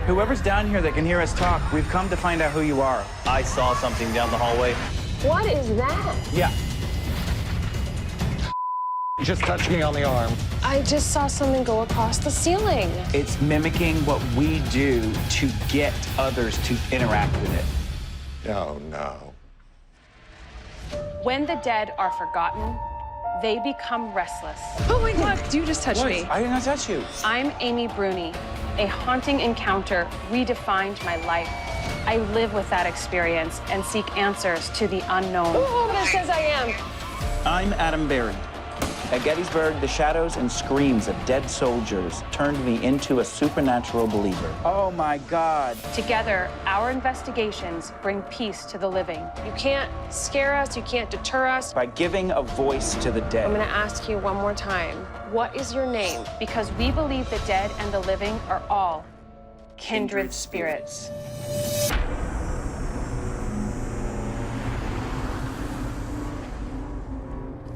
Whoever's down here that can hear us talk, we've come to find out who you are. I saw something down the hallway. What is that? Yeah. Just touched me on the arm. I just saw something go across the ceiling. It's mimicking what we do to get others to interact with it. Oh, no. When the dead are forgotten, they become restless. Oh my God, you just touched me. I did not touch you. I'm Amy Bruni. A haunting encounter redefined my life. I live with that experience and seek answers to the unknown. Oh, that says I am. I'm Adam Berry. At Gettysburg, the shadows and screams of dead soldiers turned me into a supernatural believer. Oh my God. Together, our investigations bring peace to the living. You can't scare us, you can't deter us. By giving a voice to the dead. I'm gonna ask you one more time. What is your name? Because we believe the dead and the living are all kindred spirits.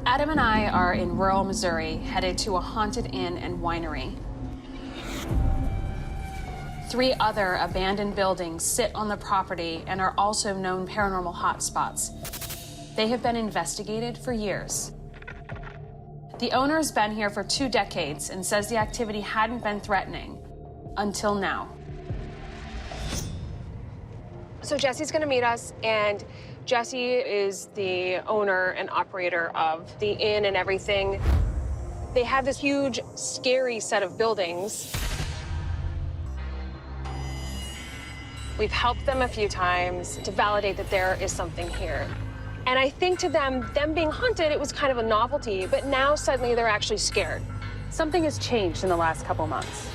Adam and I are in rural Missouri, headed to a haunted inn and winery. 3 other abandoned buildings sit on the property and are also known paranormal hotspots. They have been investigated for years. The owner's been here for 2 decades and says the activity hadn't been threatening until now. So Jesse's gonna meet us, and Jesse is the owner and operator of the inn and everything. They have this huge, scary set of buildings. We've helped them a few times to validate that there is something here. And I think to them being haunted, it was kind of a novelty, but now suddenly they're actually scared. Something has changed in the last couple months.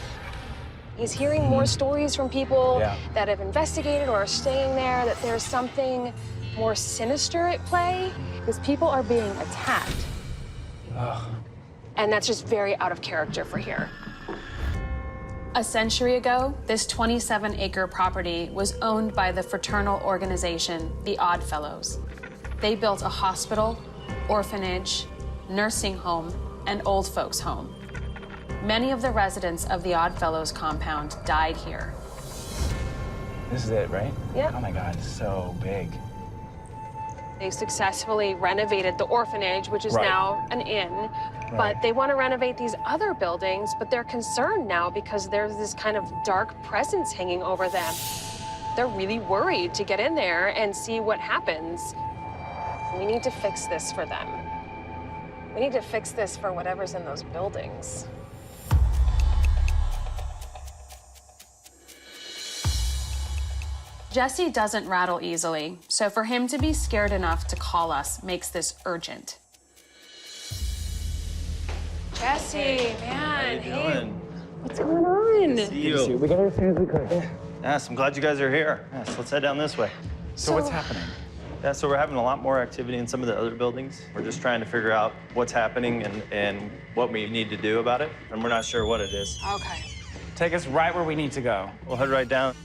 He's hearing more stories from people Yeah. that have investigated or are staying there, that there's something more sinister at play, because people are being attacked. Ugh. And that's just very out of character for here. A century ago, this 27-acre property was owned by the fraternal organization, the Odd Fellows. They built a hospital, orphanage, nursing home, and old folks' home. Many of the residents of the Odd Fellows compound died here. This is it, right? Yeah. Oh my God, it's so big. They successfully renovated the orphanage, which is Right. now an inn, but they want to renovate these other buildings, but they're concerned now because there's this kind of dark presence hanging over them. They're really worried to get in there and see what happens. We need to fix this for them. We need to fix this for whatever's in those buildings. Jesse doesn't rattle easily, so for him to be scared enough to call us makes this urgent. Jesse, man, hey, Doing? what's going on? See you. We got here as soon as we could. Yes, I'm glad you guys are here. Yes, let's head down this way. So what's happening? Yeah, so we're having a lot more activity in some of the other buildings. We're just trying to figure out what's happening and what we need to do about it, and we're not sure what it is. Okay. Take us right where we need to go. We'll head right down.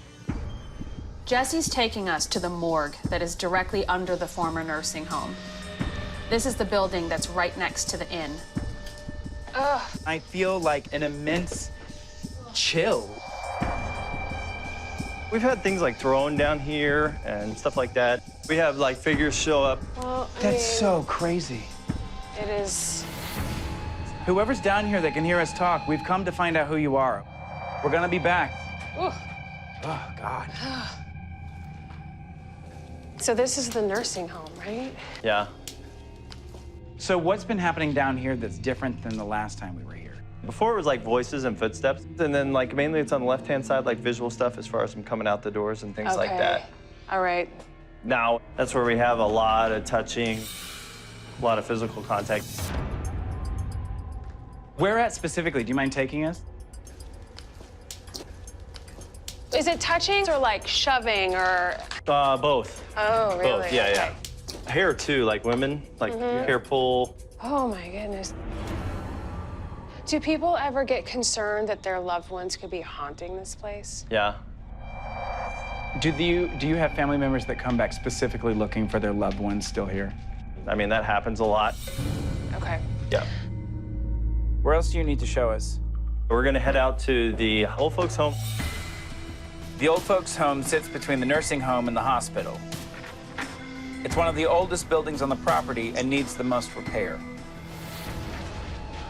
Jesse's taking us to the morgue that is directly under the former nursing home. This is the building that's right next to the inn. Ugh. I feel like an immense chill. We've had things like thrown down here and stuff like that. We have like figures show up. Well, I That's mean, so crazy. It is. Whoever's down here that can hear us talk, we've come to find out who you are. We're gonna be back. Ugh. Oh, God. So this is the nursing home, right? Yeah. So what's been happening down here that's different than the last time we were here? Before it was like voices and footsteps, and then like mainly it's on the left-hand side, like visual stuff as far as them coming out the doors and things like that. All right. Now, that's where we have a lot of touching, a lot of physical contact. Where at specifically? Do you mind taking us? Is it touching or like shoving or? Both. Oh, really? Both, yeah, Okay. yeah. Hair too, like women, like hair pull. Oh my goodness. Do people ever get concerned that their loved ones could be haunting this place? Yeah. Do you have family members that come back specifically looking for their loved ones still here? I mean, that happens a lot. Okay. Yeah. Where else do you need to show us? We're gonna head out to the old folks home. The old folks' home sits between the nursing home and the hospital. It's one of the oldest buildings on the property and needs the most repair.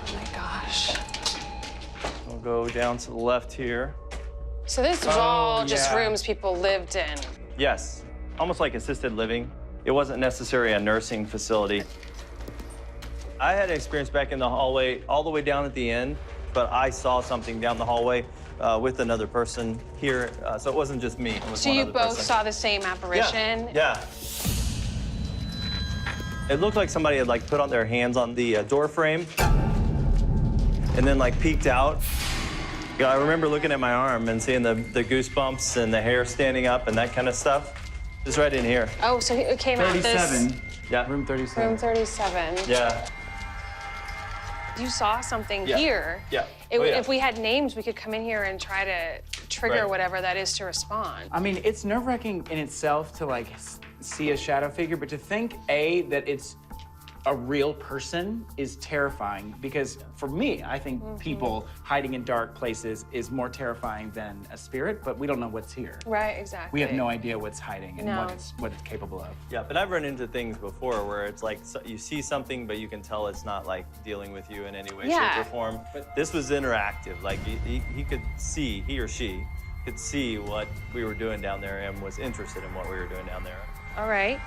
Oh my gosh. We'll go down to the left here. So this was all just rooms people lived in. Yes, almost like assisted living. It wasn't necessarily a nursing facility. I had an experience back in the hallway, all the way down at the end, but I saw something down the hallway with another person here. So it wasn't just me. It was So one you other both person. saw the same apparition? Yeah. It looked like somebody had like put on their hands on the door frame and then like peeked out. Yeah, I remember looking at my arm and seeing the goosebumps and the hair standing up and that kind of stuff. It's right in here. Oh, so it came out this... 37. Yeah. Room 37. Room 37. Yeah. You saw something Yeah. here. Yeah. If we had names, we could come in here and try to trigger Right. whatever that is to respond. I mean, it's nerve-wracking in itself to like see a shadow figure, but to think, A, that it's a real person is terrifying because for me, I think people hiding in dark places is more terrifying than a spirit, but we don't know what's here. Right, exactly. We have no idea what's hiding and No. what it's capable of. Yeah, but I've run into things before where it's like you see something, but you can tell it's not like dealing with you in any way, Yeah. shape, or form. But this was interactive. Like he could see, he or she could see what we were doing down there and was interested in what we were doing down there. All right.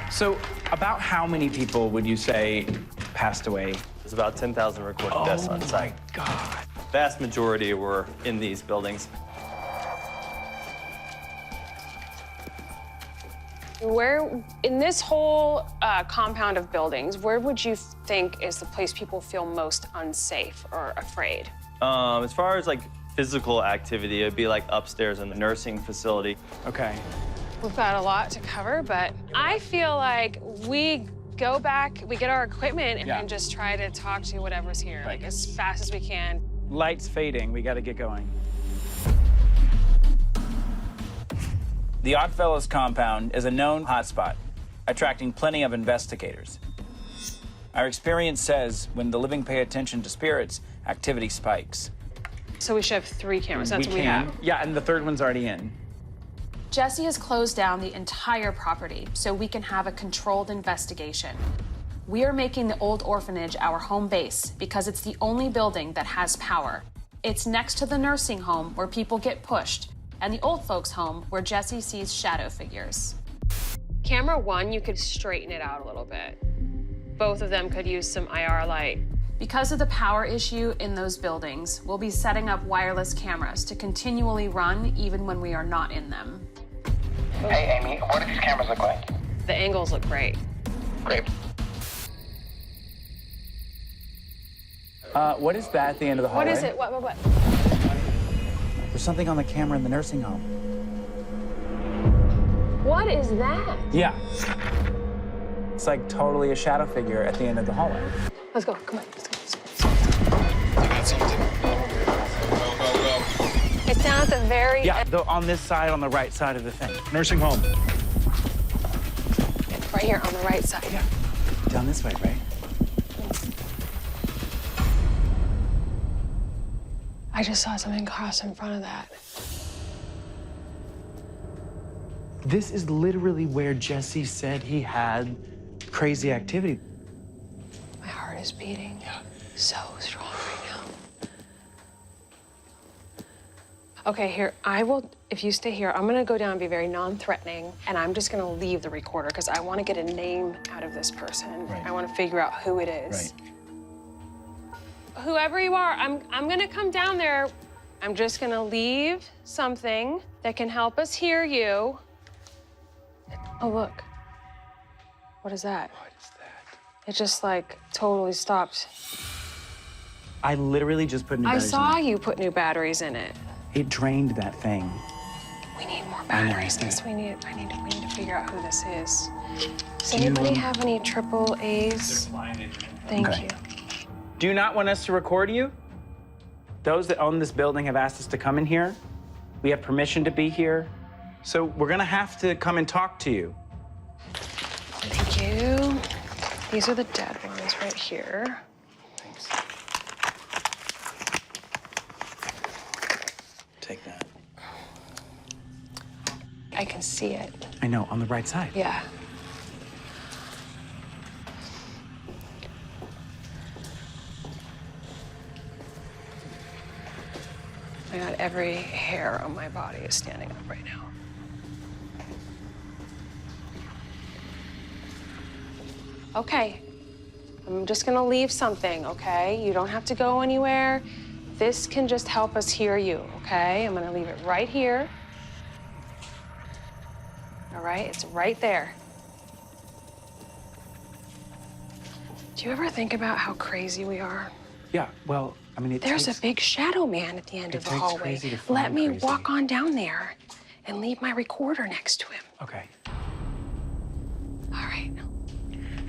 So about how many people would you say passed away? There's about 10,000 recorded deaths on site. God. Vast majority were in these buildings. Where, in this whole compound of buildings, where would you think is the place people feel most unsafe or afraid? As far as like physical activity, it'd be like upstairs in the nursing facility. Okay. We've got a lot to cover, but I feel like we go back, we get our equipment, and Yeah. then just try to talk to whatever's here, like as fast as we can. Light's fading. We got to get going. The Oddfellows compound is a known hotspot, attracting plenty of investigators. Our experience says when the living pay attention to spirits, activity spikes. So we should have 3 cameras. That's what we have. Yeah, and the third one's already in. Jesse has closed down the entire property so we can have a controlled investigation. We are making the old orphanage our home base because it's the only building that has power. It's next to the nursing home where people get pushed, and the old folks' home where Jesse sees shadow figures. Camera 1, you could straighten it out a little bit. Both of them could use some IR light. Because of the power issue in those buildings, we'll be setting up wireless cameras to continually run even when we are not in them. Hey, Amy, what do these cameras look like? The angles look great. Great. What is that at the end of the hallway? What is it? What? There's something on the camera in the nursing home. What is that? Yeah. It's like totally a shadow figure at the end of the hallway. Let's go. Come on. Let's go. Got something? It's down at the very Yeah, end. on this side, on the right side of the thing. Nursing home. Right here on the right side. Yeah. Down this way, right? I just saw something cross in front of that. This is literally where Jesse said he had crazy activity. My heart is beating so strong right now. Okay, here, if you stay here, I'm gonna go down and be very non-threatening, and I'm just gonna leave the recorder because I wanna get a name out of this person. Right. I wanna figure out who it is. Whoever you are, I'm gonna come down there. I'm just gonna leave something that can help us hear you. Oh, look. What is that? What is that? It just, like, totally stopped. I literally just put new I batteries saw in you put new batteries in it. it. It drained that thing. We need more I know, batteries. I know. We need to figure out who this is. Does Do you, anybody have any triple A's? Thank Okay. you. Do you not want us to record you? Those that own this building have asked us to come in here. We have permission to be here. So we're gonna have to come and talk to you. Thank you. These are the dead ones right here. Thanks. Take that. I can see it. I know, on the right side. Yeah. I got every hair on my body is standing up right now. Okay, I'm just gonna leave something, okay? You don't have to go anywhere. This can just help us hear you, okay? I'm gonna leave it right here. All right, it's right there. Do you ever think about how crazy we are? Yeah, well, I mean, There's a big shadow man at the end of the hallway. crazy to find Let me crazy. walk on down there and leave my recorder next to him. Okay. All right.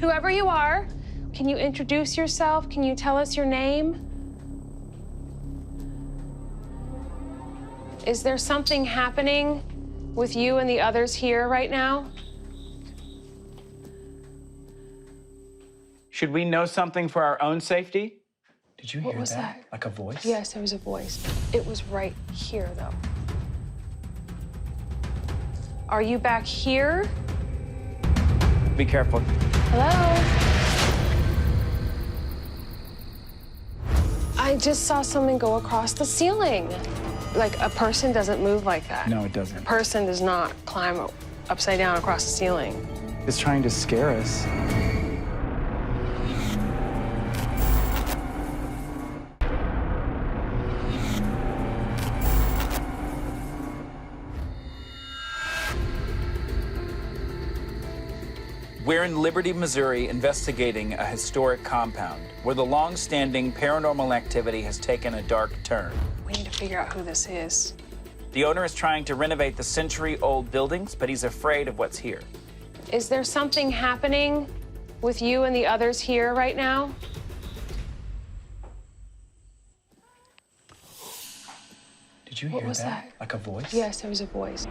Whoever you are, can you introduce yourself? Can you tell us your name? Is there something happening with you and the others here right now? Should we know something for our own safety? Did you hear was that? Like a voice? Yes, there was a voice. It was right here, though. Are you back here? Be careful. Hello? I just saw something go across the ceiling. Like, a person doesn't move like that. No, it doesn't. A person does not climb upside down across the ceiling. It's trying to scare us. We're in Liberty, Missouri, investigating a historic compound where the long-standing paranormal activity has taken a dark turn. We need to figure out who this is. The owner is trying to renovate the century-old buildings, but he's afraid of what's here. Is there something happening with you and the others here right now? Did you What hear was that? Like a voice? Yes, there was a voice.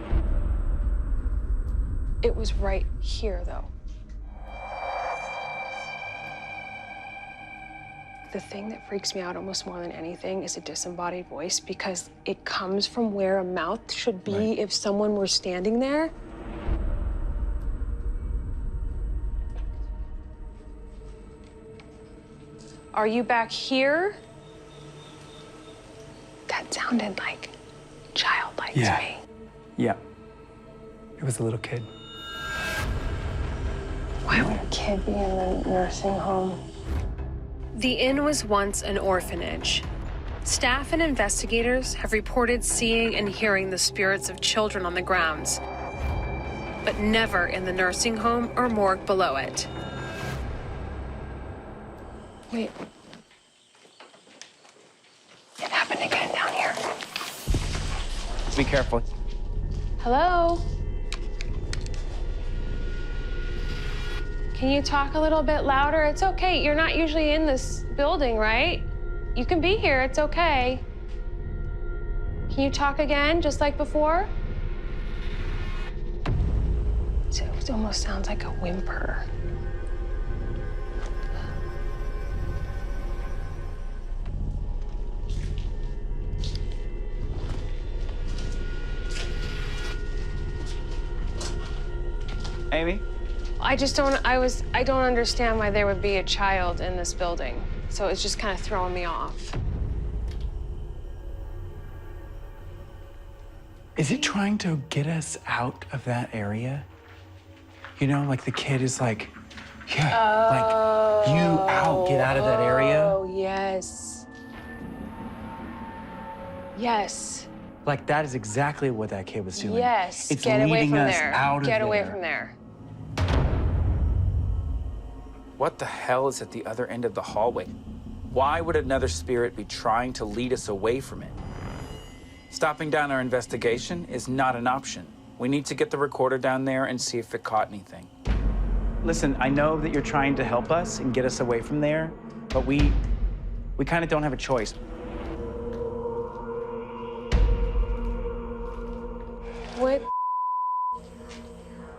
It was right here, though. The thing that freaks me out almost more than anything is a disembodied voice because it comes from where a mouth should be Right. if someone were standing there. Are you back here? That sounded like childlike Yeah. to me. Yeah. It was a little kid. Why would a kid be in the nursing home? The inn was once an orphanage. Staff and investigators have reported seeing and hearing the spirits of children on the grounds, but never in the nursing home or morgue below it. Wait. It happened again down here. Be careful. Hello? Can you talk a little bit louder? It's okay. You're not usually in this building, right? You can be here. It's okay. Can you talk again, just like before? It almost sounds like a whimper. Amy? I don't understand why there would be a child in this building. So it's just kind of throwing me off. Is it trying to get us out of that area? You know, like the kid is like, yeah, like, you out, get out of that area. Oh, yes. Yes. Like, that is exactly what that kid was doing. Yes. It's Get away leading from us there. out of Get away there. from there. What the hell is at the other end of the hallway? Why would another spirit be trying to lead us away from it? Stopping down our investigation is not an option. We need to get the recorder down there and see if it caught anything. Listen, I know that you're trying to help us and get us away from there, but we kind of don't have a choice. What?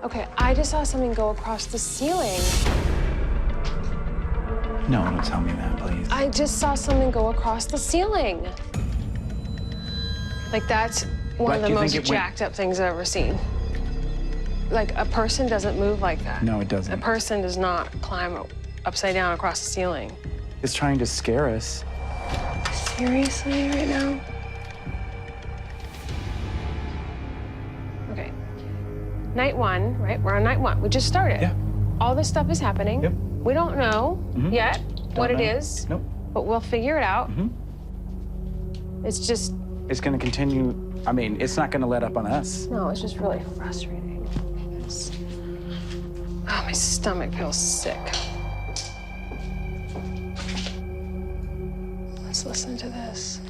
Okay, I just saw something go across the ceiling. No, don't tell me that, please. I just saw something go across the ceiling. Like, that's one Like, of the you think most it went- jacked up things I've ever seen. Like, a person doesn't move like that. No, it doesn't. A person does not climb upside down across the ceiling. It's trying to scare us. Seriously, right now? Okay. Night one, right? We're on night one. We just started. Yeah. All this stuff is happening. Yep. We don't know yet what it know. is. Nope. But we'll figure it out. It's just, It's gonna continue. I mean, it's not gonna let up on us. no, it's just really frustrating. Oh, my stomach feels sick. Let's listen to this.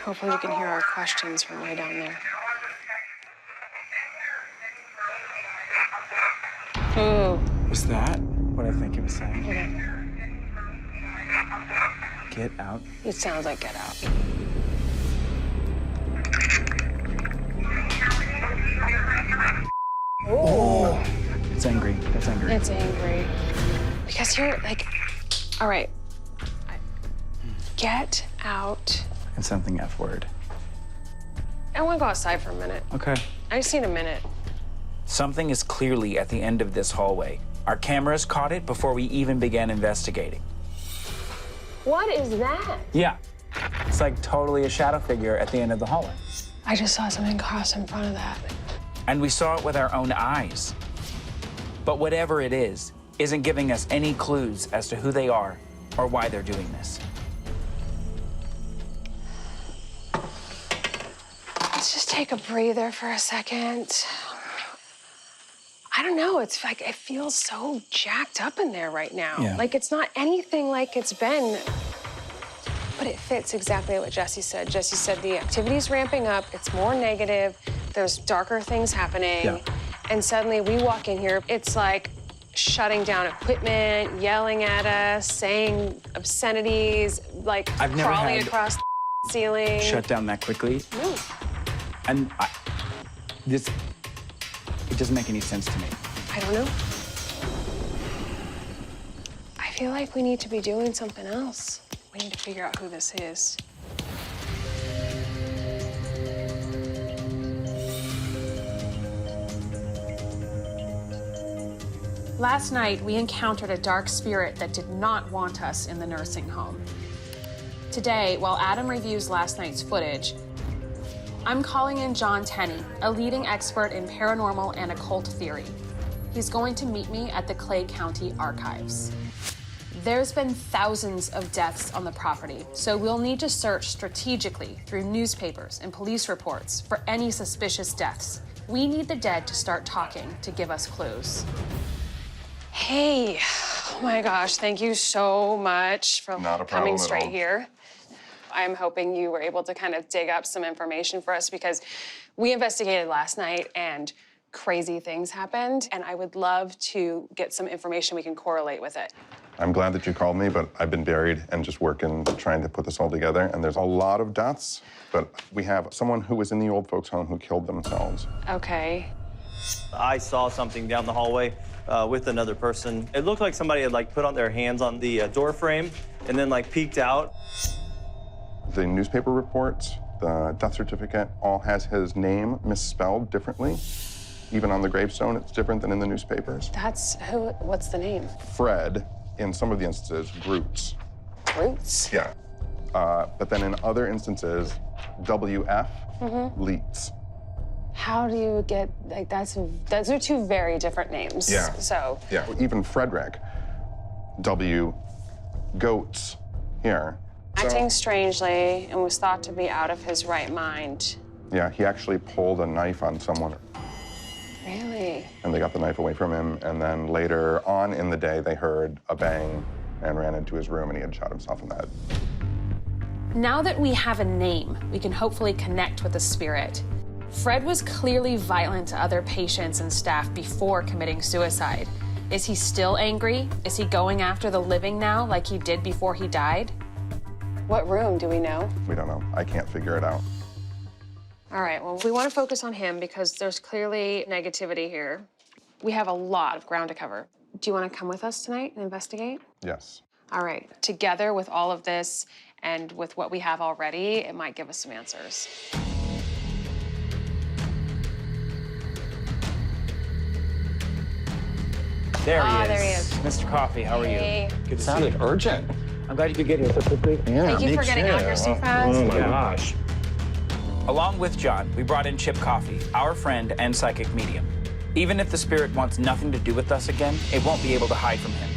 Hopefully we can hear our questions from way down there. Ooh. Was that what I think it was saying? Okay. Get out. It sounds like Get Out. Oh, it's angry. That's angry. It's angry. Because you're like, all right, get out. And something F word. I want to go outside for a minute. Okay. I just need a minute. Something is clearly at the end of this hallway. Our cameras caught it before we even began investigating. What is that? Yeah. It's like totally a shadow figure at the end of the hallway. I just saw something cross in front of that. And we saw it with our own eyes. But whatever it is, isn't giving us any clues as to who they are or why they're doing this. Let's just take a breather for a second. I don't know, it's like, it feels so jacked up in there right now. Yeah. Like, it's not anything like it's been, but it fits exactly what Jesse said. Jesse said the activity's ramping up, it's more negative, there's darker things happening, Yeah. and suddenly we walk in here, it's like shutting down equipment, yelling at us, saying obscenities, like I've never crawling had across the ceiling. Shut down that quickly. No. And it doesn't make any sense to me. I don't know. I feel like we need to be doing something else. We need to figure out who this is. Last night, we encountered a dark spirit that did not want us in the nursing home. Today, while Adam reviews last night's footage, I'm calling in John Tenney, a leading expert in paranormal and occult theory. He's going to meet me at the Clay County Archives. There's been thousands of deaths on the property, so we'll need to search strategically through newspapers and police reports for any suspicious deaths. We need the dead to start talking to give us clues. Hey, oh my gosh, thank you so much for Not a problem coming at straight all. here. I'm hoping you were able to kind of dig up some information for us because we investigated last night and crazy things happened, and I would love to get some information we can correlate with it. I'm glad that you called me, but I've been buried and just working, trying to put this all together. And there's a lot of deaths, but we have someone who was in the old folks' home who killed themselves. Okay. I saw something down the hallway with another person. It looked like somebody had like put on their hands on the door frame and then like peeked out. The newspaper reports, the death certificate, all has his name misspelled differently. Even on the gravestone, it's different than in the newspapers. That's who, what's the name? Fred, in some of the instances, Groots. Roots? Yeah. But then in other instances, WF, Leets. How do you get, like, those are two very different names. Yeah. So, Yeah, even Frederick, W, Goats, here. acting strangely and was thought to be out of his right mind. Yeah, he actually pulled a knife on someone, Really? and they got the knife away from him, and then later on in the day, they heard a bang and ran into his room, and he had shot himself in the head. Now that we have a name, we can hopefully connect with the spirit. Fred was clearly violent to other patients and staff before committing suicide. Is he still angry? Is he going after the living now like he did before he died? What room do we know? We don't know. I can't figure it out. All right, well, we want to focus on him because there's clearly negativity here. We have a lot of ground to cover. Do you want to come with us tonight and investigate? Yes. All right, together with all of this and with what we have already, it might give us some answers. There he is. There he is. Mr. Coffee, how are Hey. you? Good to see Sounded you. urgent. I'm glad you could get here so quickly. Yeah, Thank you me for getting too. out here so fast. Oh my Yeah. gosh. Along with John, we brought in Chip Coffee, our friend and psychic medium. Even if the spirit wants nothing to do with us again, it won't be able to hide from him.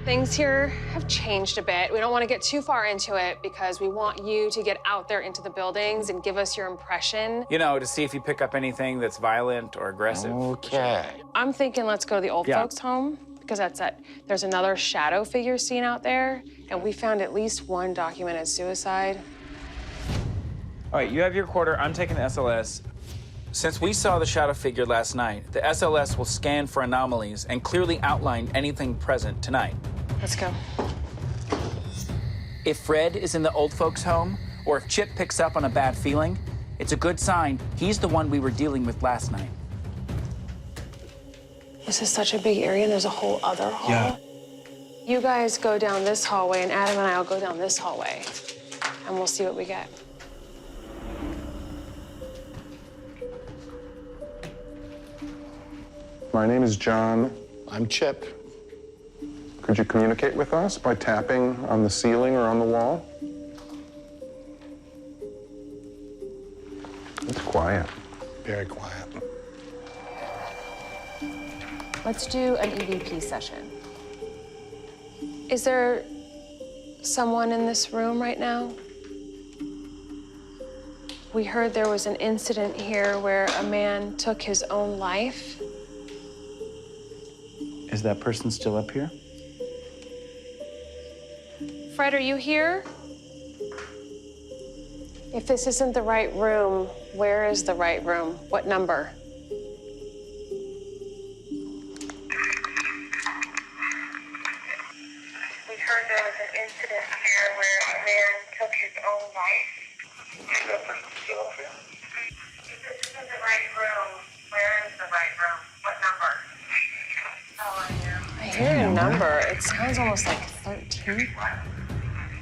Things here have changed a bit. We don't want to get too far into it because we want you to get out there into the buildings and give us your impression. You know, to see if you pick up anything that's violent or aggressive. Okay. I'm thinking let's go to the old Yeah. folks' home because there's another shadow figure seen out there, and we found at least one documented suicide. All right, you have your quarter. I'm taking the SLS. Since we saw the shadow figure last night, the SLS will scan for anomalies and clearly outline anything present tonight. Let's go. If Fred is in the old folks' home, or if Chip picks up on a bad feeling, it's a good sign he's the one we were dealing with last night. This is such a big area, and there's a whole other hall. Yeah. You guys go down this hallway, and Adam and I will go down this hallway, and we'll see what we get. My name is John. I'm Chip. Could you communicate with us by tapping on the ceiling or on the wall? It's quiet. Very quiet. Let's do an EVP session. Is there someone in this room right now? We heard there was an incident here where a man took his own life. Is that person still up here? Fred, are you here? If this isn't the right room, where is the right room? What number? We heard there was an incident here where a man took his own life. Is that person still up here? If this isn't the right room, where is the right room? What number? Oh, I know. I hear a number. It sounds almost like 13.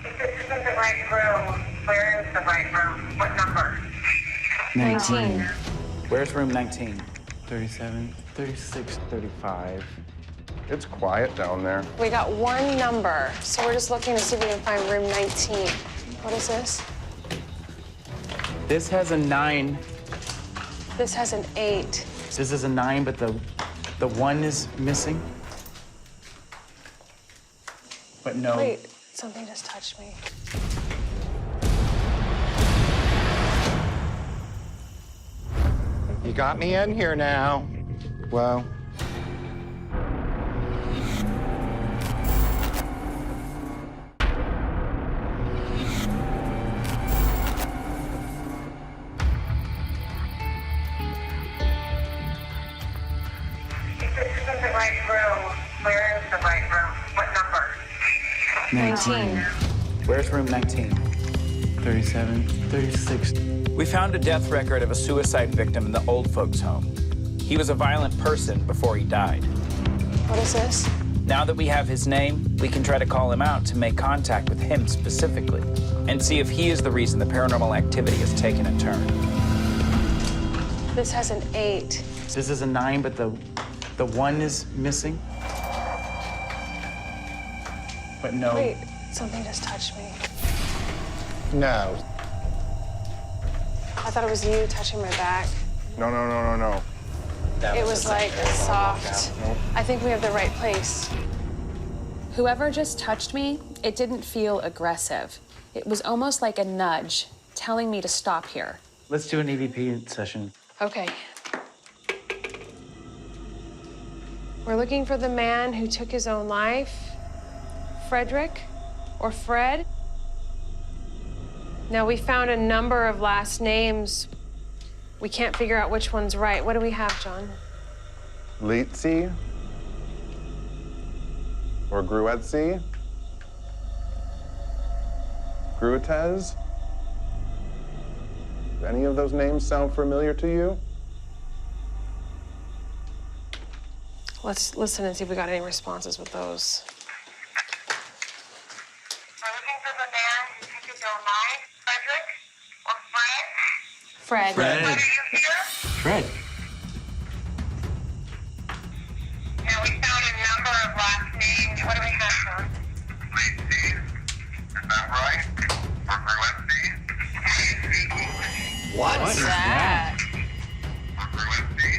If this isn't the right room, where is the right room? What number? 19. Where's room 19? 37, 36, 35. It's quiet down there. We got one number, so we're just looking to see if we can find room 19. What is this? This has a 9. This has an 8. This is a 9, but the 1 is missing. But no. Wait, something just touched me. You got me in here now. Well, If this isn't the right room, where is the right room? What number? 19. Where's room 19? 37, 36. We found a death record of a suicide victim in the old folks' home. He was a violent person before he died. What is this? Now that we have his name, we can try to call him out to make contact with him specifically and see if he is the reason the paranormal activity has taken a turn. This has an 8. This is a 9, but the 1 is missing. But no. Wait, something just touched me. no. I thought it was you touching my back. No, no, no, no, no. It was like soft. I think we have the right place. Whoever just touched me, it didn't feel aggressive. It was almost like a nudge, telling me to stop here. Let's do an EVP session. Okay. We're looking for the man who took his own life. Frederick or Fred. Now, we found a number of last names. We can't figure out which one's right. What do we have, John? Litsi or Gruetzi? Gruetez? Do any of those names sound familiar to you? Let's listen and see if we got any responses with those. We're looking for the man who took his own life. Frederick or Fred? Fred. Fred, are you here? Fred. Yeah, we What do we have, sir? Lead C. Is that right? Or Bruni? What? What is that? Or Bruni?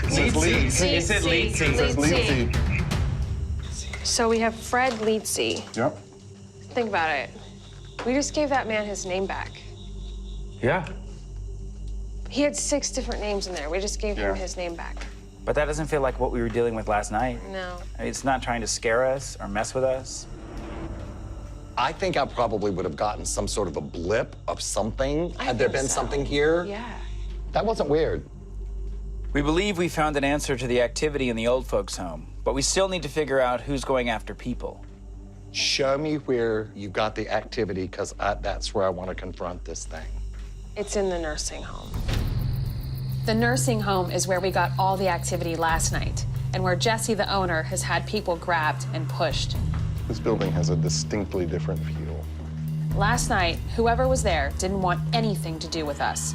It says lead C. It said lead C. It says lead C. So we have Fred Leedsey. Yep. Think about it. We just gave that man his name back. Yeah. He had 6 different names in there. We just gave him Yeah. his name back. But that doesn't feel like what we were dealing with last night. No. I mean, it's not trying to scare us or mess with us. I think I probably would have gotten some sort of a blip of something I had there think been so. something here. Yeah. That wasn't weird. We believe we found an answer to the activity in the old folks' home, but we still need to figure out who's going after people. Show me where you got the activity, because that's where I want to confront this thing. It's in the nursing home. The nursing home is where we got all the activity last night, and where Jesse, the owner, has had people grabbed and pushed. This building has a distinctly different feel. Last night, whoever was there didn't want anything to do with us.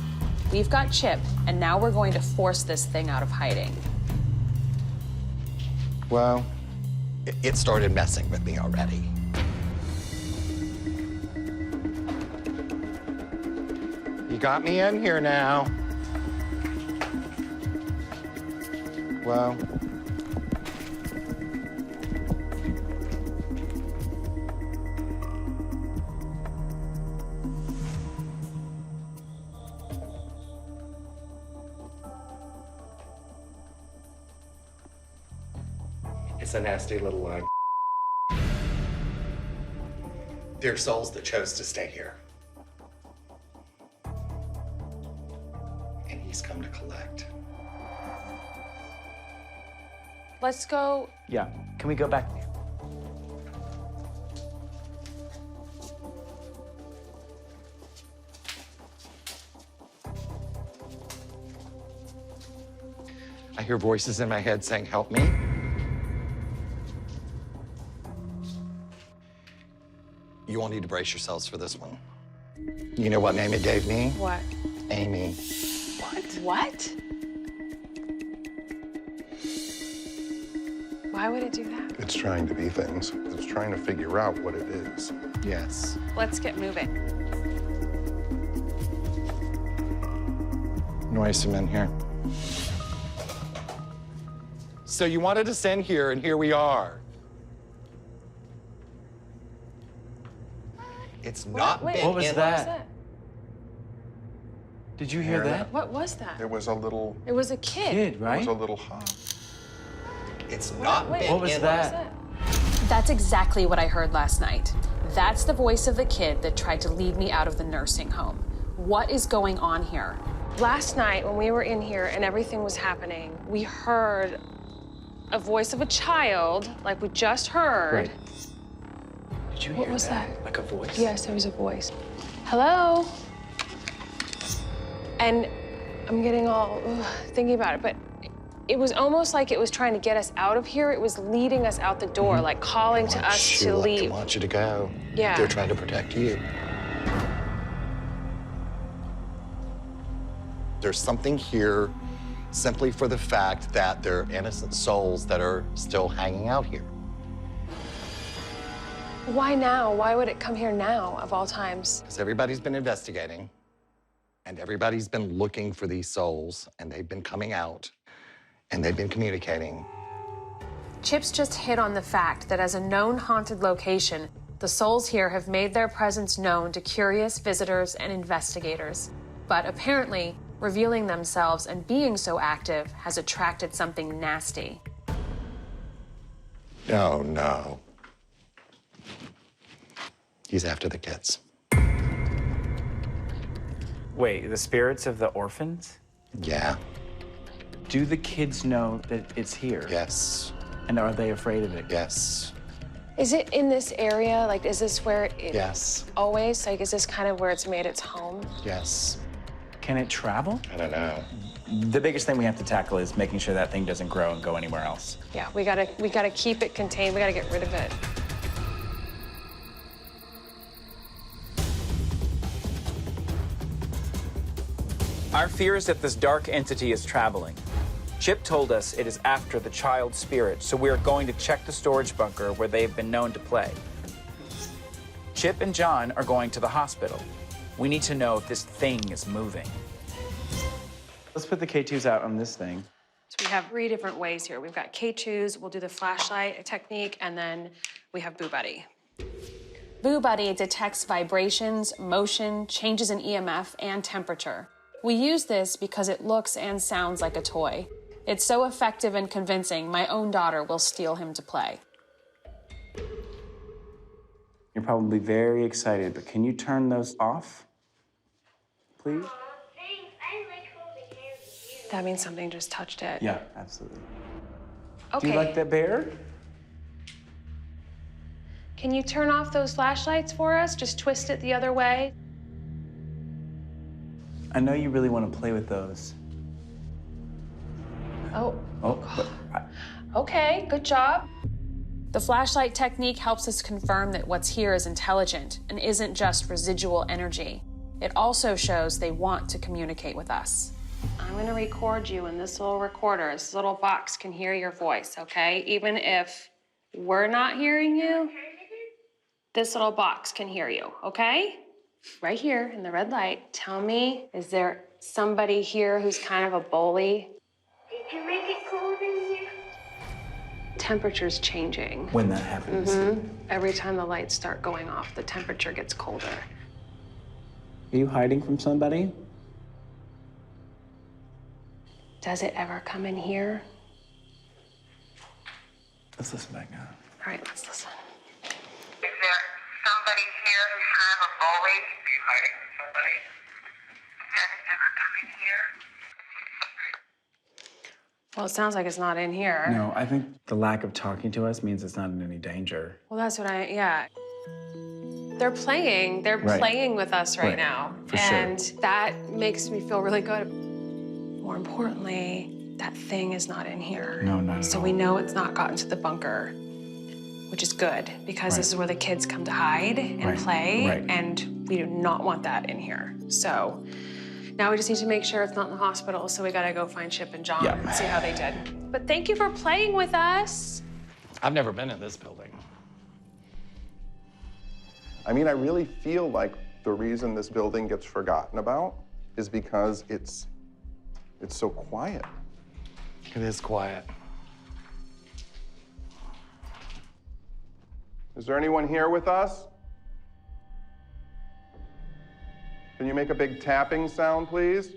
We've got Chip, and now we're going to force this thing out of hiding. Well, It started messing with me already. you got me in here now. Well, It's a nasty little They're souls that chose to stay here. And he's come to collect. Let's go. Yeah. Can we go back? I hear voices in my head saying, "Help me." You all need to brace yourselves for this one. You know what name it gave me? What? Amy. What? Why would it do that? It's trying to be things. It's trying to figure out what it is. Yes. Let's get moving. Noise him in here. So you wanted us in here, and here we are. It's not Wait, been What was in- that? Did you hear that? What was that? There was a little, It was a kid. Kid, there was right? a little hop. It's not Wait, been What was in- that? That's exactly what I heard last night. That's the voice of the kid that tried to lead me out of the nursing home. What is going on here? Last night, when we were in here and everything was happening, we heard a voice of a child, like we just heard. Right. Did you hear What was that? Like a voice? Yes, there was a voice. Hello? And I'm getting all thinking about it, but it was almost like it was trying to get us out of here. It was leading us out the door, like calling to us to They leave. want you to go. Yeah. They're trying to protect you. There's something here simply for the fact that there are innocent souls that are still hanging out here. Why now? Why would it come here now, of all times? Because everybody's been investigating, and everybody's been looking for these souls, and they've been coming out, and they've been communicating. Chip's just hit on the fact that as a known haunted location, the souls here have made their presence known to curious visitors and investigators. But apparently, revealing themselves and being so active has attracted something nasty. Oh, no. He's after the kids. Wait, the spirits of the orphans? Yeah. Do the kids know that it's here? Yes. And are they afraid of it? Yes. Is it in this area? Like, is this where it Yes. always? Like, is this kind of where it's made its home? Yes. Can it travel? I don't know. The biggest thing we have to tackle is making sure that thing doesn't grow and go anywhere else. Yeah, we gotta keep it contained. We gotta get rid of it. Our fear is that this dark entity is traveling. Chip told us it is after the child spirit, so we are going to check the storage bunker where they've been known to play. Chip and John are going to the hospital. We need to know if this thing is moving. Let's put the K2s out on this thing. So we have 3 different ways here. We've got K2s, we'll do the flashlight technique, and then we have Boo Buddy. Boo Buddy detects vibrations, motion, changes in EMF, and temperature. We use this because it looks and sounds like a toy. It's so effective and convincing, my own daughter will steal him to play. You're probably very excited, but can you turn those off, please? That means something just touched it. Yeah, absolutely. Okay. Do you like that bear? Can you turn off those flashlights for us? Just twist it the other way. I know you really want to play with those. Oh, But okay, good job. The flashlight technique helps us confirm that what's here is intelligent and isn't just residual energy. It also shows they want to communicate with us. I'm gonna record you in this little recorder. This little box can hear your voice, okay? Even if we're not hearing you, this little box can hear you, okay? Right here in the red light, tell me, is there somebody here who's kind of a bully? Did you make it cold in here? Temperature's changing. when that happens, Every time the lights start going off, the temperature gets colder. are you hiding from somebody? Does it ever come in here? Let's listen back now. All right, let's listen. Is there somebody here who's kind of a bully? Are you hiding from somebody? Does it ever come in here? Well, it sounds like it's not in here. No, I think the lack of talking to us means it's not in any danger. Well, that's what yeah. They're playing. They're Right. playing with us right Right, now. for sure. And that makes me feel really good. More importantly, that thing is not in here. No, not at So all. we know it's not gotten to the bunker, which is good because this is where the kids come to hide and Right, play. right. And we do not want that in here. So now we just need to make sure it's not in the hospital. So we gotta go find Chip and John Yeah. and see how they did. But thank you for playing with us. I've never been in this building. I mean, I really feel like the reason this building gets forgotten about is because it's so quiet. It is quiet. Is there anyone here with us? Can you make a big tapping sound, please?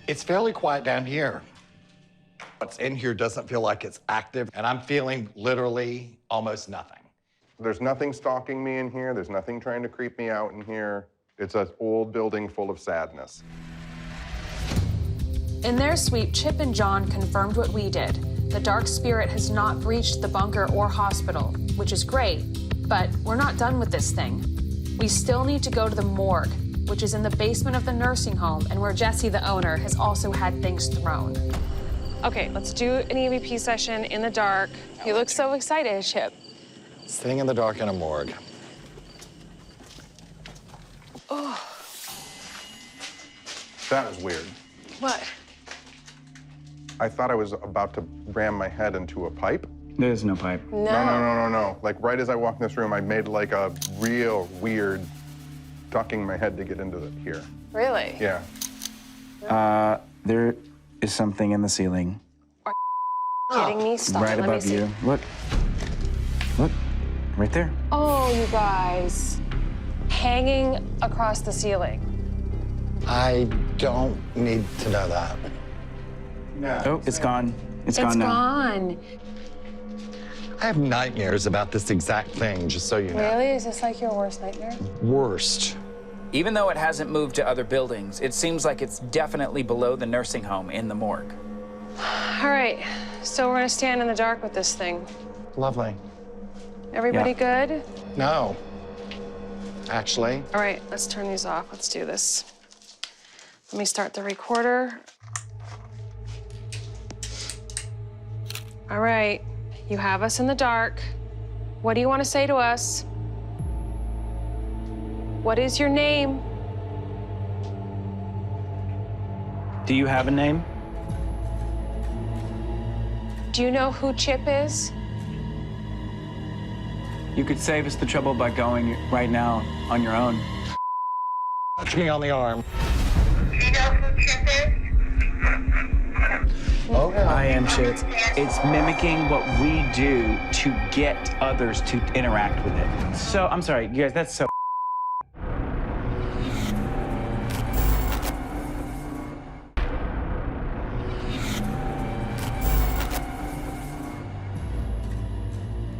It's fairly quiet down here. What's in here doesn't feel like it's active, and I'm feeling literally almost nothing. There's nothing stalking me in here. There's nothing trying to creep me out in here. It's an old building full of sadness. In their sweep, Chip and John confirmed what we did. The dark spirit has not breached the bunker or hospital, which is great, but we're not done with this thing. We still need to go to the morgue, which is in the basement of the nursing home and where Jesse, the owner, has also had things thrown. Okay, let's do an EVP session in the dark. You look so excited, Chip. Sitting in the dark in a morgue. Oh, That was weird. what? I thought I was about to ram my head into a pipe. There's no pipe. No. Like right as I walked in this room, I made like a real weird ducking my head to get into here. Really? Yeah. There is something in the ceiling. Kidding me? Stop right it. Let me above see. you. Look. Look. Right there. Oh, you guys. Hanging across the ceiling. I don't need to know that. Oh, it's gone. It's gone now. Gone. I have nightmares about this exact thing, just so you know. Really? Is this like your worst nightmare? Worst. Even though it hasn't moved to other buildings, it seems like it's definitely below the nursing home in the morgue. All right, so we're gonna stand in the dark with this thing. Lovely. Everybody good? No. Actually, All right, let's turn these off. Let's do this. Let me start the recorder. All right, you have us in the dark. What do you want to say to us? What is your name? Do you have a name? Do you know who Chip is? You could save us the trouble by going right now on your own. Touch me on the arm. Do you know who Chip is? Oh, yeah. I am Chip. It's mimicking what we do to get others to interact with it. So, I'm sorry, you guys, that's so.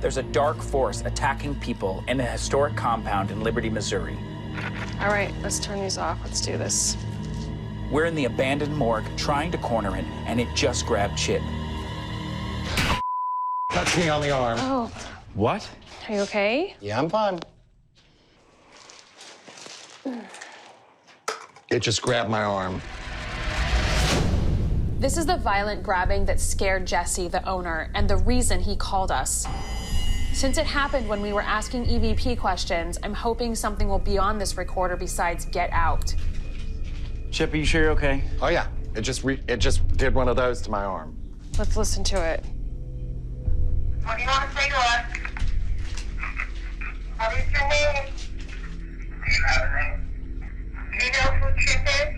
There's a dark force attacking people in a historic compound in Liberty, Missouri. All right, let's turn these off. Let's do this. We're in the abandoned morgue trying to corner it, and it just grabbed Chip. Touch me on the arm. Oh, What? are you okay? yeah, I'm fine. It just grabbed my arm. This is the violent grabbing that scared Jesse, the owner, and the reason he called us. Since it happened when we were asking EVP questions, I'm hoping something will be on this recorder besides get out. Chip, are you sure you're okay? Oh, yeah. It just did one of those to my arm. Let's listen to it. What do you want to say to us? What is your name? Do you have a name? Do you know who Chip is?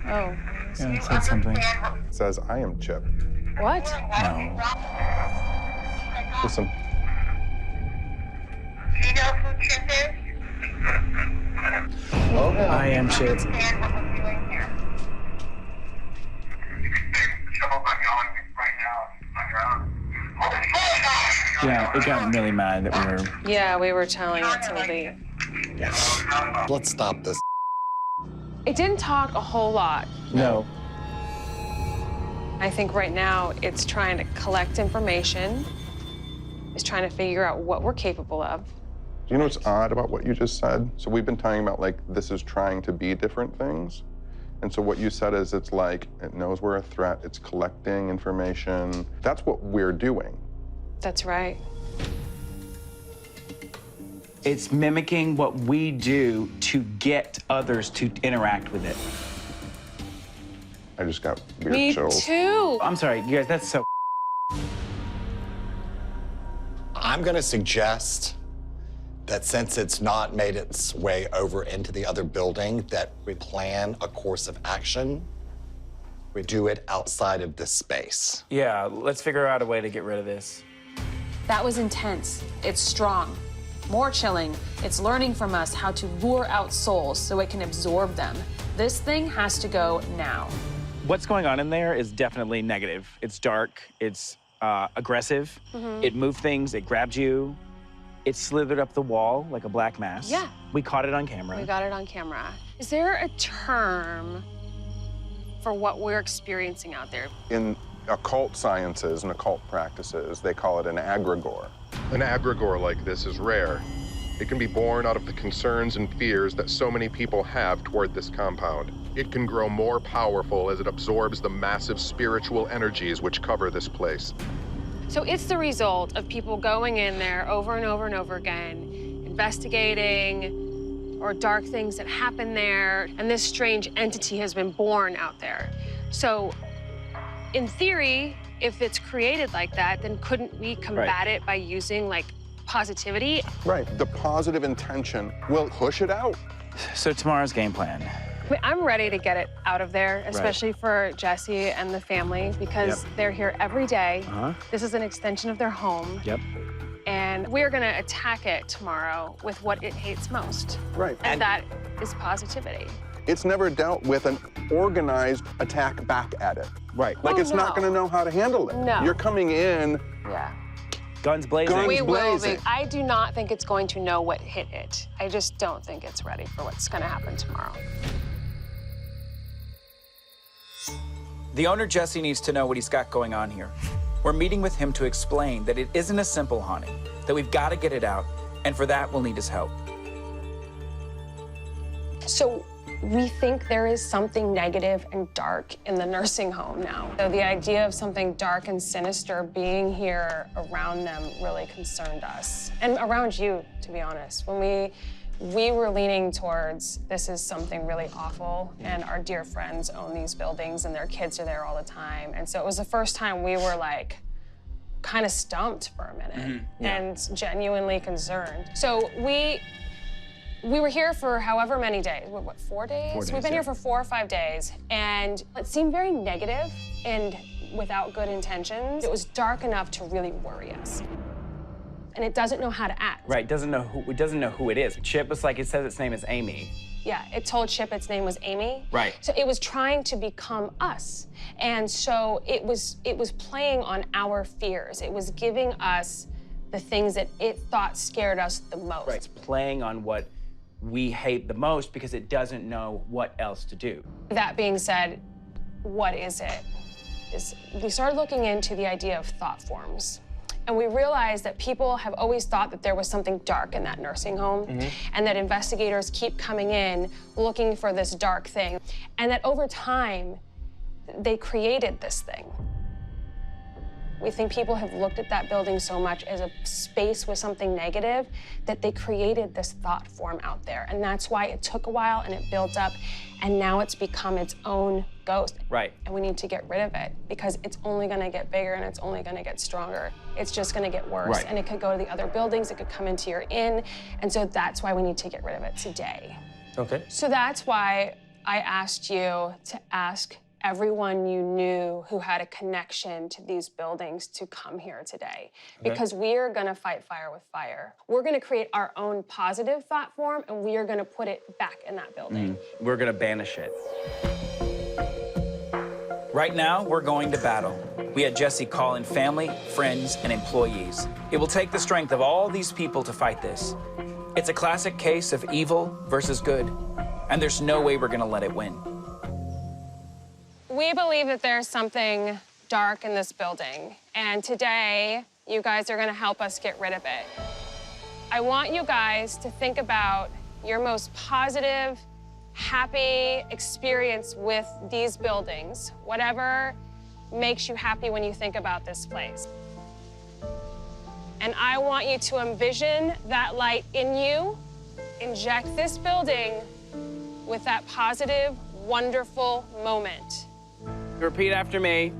Oh, Yeah, it said something. It says, I am Chip. what? No. Listen. Do you know who Chip is? Oh, yeah. I am Chip. Understand what we're doing here. Trouble by yelling right now on your own. Yeah, it got really mad that we were. Yeah, we were telling it to leave. Yes. Let's stop this. It didn't talk a whole lot. No. I think right now it's trying to collect information. It's trying to figure out what we're capable of. Do you know what's odd about what you just said? So we've been talking about, like, this is trying to be different things. And so what you said is it's like, it knows we're a threat, it's collecting information. That's what we're doing. That's right. It's mimicking what we do to get others to interact with it. I just got weird Me chills. too. I'm sorry, you guys, that's so. I'm going to suggest that since it's not made its way over into the other building, that we plan a course of action. We do it outside of this space. Yeah, let's figure out a way to get rid of this. That was intense. It's strong. More chilling, it's learning from us how to lure out souls so it can absorb them. This thing has to go now. What's going on in there is definitely negative. It's dark, it's aggressive. It moved things, it grabbed you. It slithered up the wall like a black mass. Yeah. We caught it on camera. We got it on camera. Is there a term for what we're experiencing out there? In occult sciences and occult practices, they call it an egregore. An egregore like this is rare. It can be born out of the concerns and fears that so many people have toward this compound. It can grow more powerful as it absorbs the massive spiritual energies which cover this place. So it's the result of people going in there over and over and over again, investigating, or dark things that happen there, and this strange entity has been born out there. So in theory, if it's created like that, then couldn't we combat it by using, like, positivity? Right. The positive intention will push it out. So tomorrow's game plan. I'm ready to get it out of there, especially for Jesse and the family, because they're here every day. This is an extension of their home. Yep. And we're gonna attack it tomorrow with what it hates most. Right. And that is positivity. It's never dealt with an organized attack back at it. Right. Like, Oh, it's not no. gonna know how to handle it. No. You're coming in Yeah. Guns blazing. Guns We will be. blazing. I do not think it's going to know what hit it. I just don't think it's ready for what's going to happen tomorrow. The owner, Jesse, needs to know what he's got going on here. We're meeting with him to explain that it isn't a simple haunting, that we've got to get it out, and for that, we'll need his help. So we think there is something negative and dark in the nursing home now. So the idea of something dark and sinister being here around them really concerned us. And around you, to be honest. When we were leaning towards this is something really awful, and our dear friends own these buildings and their kids are there all the time. And so it was the first time we were like kind of stumped for a minute and genuinely concerned. So we were here for however many days. What, 4 days? 4 days, We've been yeah. here for 4 or 5 days, and it seemed very negative and without good intentions. It was dark enough to really worry us. And it doesn't know how to act. Right, it doesn't know who it is. Chip was like, it says its name is Amy. Yeah, it told Chip its name was Amy. Right. So it was trying to become us. And so it was playing on our fears. It was giving us the things that it thought scared us the most. Right, it's playing on what we hate the most because it doesn't know what else to do. That being said, what is it? We started looking into the idea of thought forms. And we realized that people have always thought that there was something dark in that nursing home, and that investigators keep coming in looking for this dark thing, and that over time, they created this thing. We think people have looked at that building so much as a space with something negative that they created this thought form out there. And that's why it took a while and it built up, and now it's become its own ghost. Right. And we need to get rid of it because it's only gonna get bigger and it's only gonna get stronger. It's just gonna get worse. Right. And it could go to the other buildings, it could come into your inn. And so that's why we need to get rid of it today. Okay. So that's why I asked you to ask everyone you knew who had a connection to these buildings to come here today. Because we are gonna fight fire with fire. We're gonna create our own positive thought form, and we are gonna put it back in that building. We're gonna banish it. Right now, we're going to battle. We had Jesse call in family, friends, and employees. It will take the strength of all these people to fight this. It's a classic case of evil versus good, and there's no way we're gonna let it win. We believe that there's something dark in this building, and today, you guys are gonna help us get rid of it. I want you guys to think about your most positive, happy experience with these buildings, whatever makes you happy when you think about this place. And I want you to envision that light in you, inject this building with that positive, wonderful moment. Repeat after me.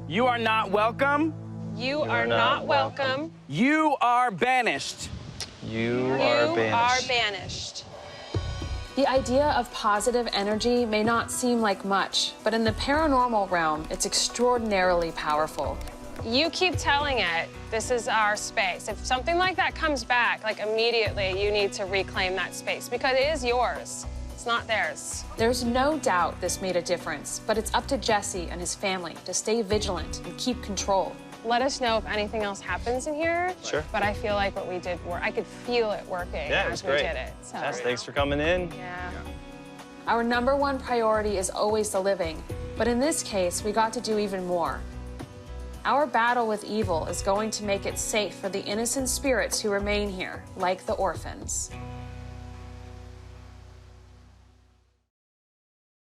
You are not welcome. You are not welcome. You are banished. You are banished. banished. The idea of positive energy may not seem like much, but in the paranormal realm, it's extraordinarily powerful. You keep telling it, this is our space. If something like that comes back, like immediately, you need to reclaim that space because it is yours. It's not theirs. There's no doubt this made a difference, but it's up to Jesse and his family to stay vigilant and keep control. Let us know if anything else happens in here. Sure. But I feel like what we did, I could feel it working Yeah, it as was we great. did it. So. Yes, thanks for coming in. Yeah. Our #1 priority is always the living, but in this case, we got to do even more. Our battle with evil is going to make it safe for the innocent spirits who remain here, like the orphans.